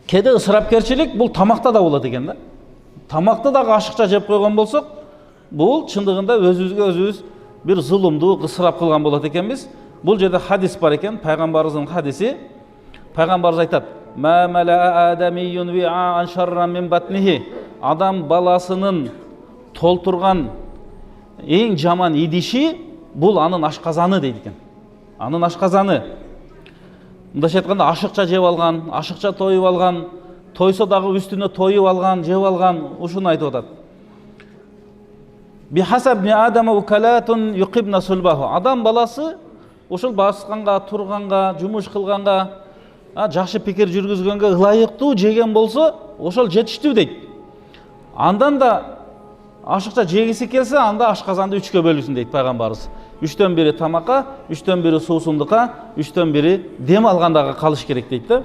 Кеде ысырапкерчилик бул тамакта да болот экен да. Тамакты да ашыкча жеп койгон болсок, бул чындыгында өзүбүзгө өзүбүз бир зулумду ысырап кылган болот экенбиз. Бул жерде хадис бар экен, пайгамбарыбыздын хадиси. Пайгамбарыбыз айтат: "Ма мала адамиюн ви'ан шарран мин батнихи." Адам баласынын толтурган эң жаман идиши бул анын ашказаны дейт экен. Анын ашказаны. Мындайча айтканда ашыкча жеп алган, ашыкча тоюп алган, тойсо дагы үстүнө тоюп алган, жеп алган, ушуну айтып атат. Бихасаб ни адама укалатун юқибна сулбаху. Адам баласы ушул басканга, турганга, жумуш кылганга, жакшы пикир жүргүзгөнгө ылайыктуу жеген болсо, ошол жетиштүү дейт. Андан да ашыкча жегиси келсе, анда ашказанды 3-кө бөлүсүн дейт пайгамбарыбыз. 3төн бири тамакка, 3төн бири суусундукка, 3төн бири дем алгандага калыш керек дейт да.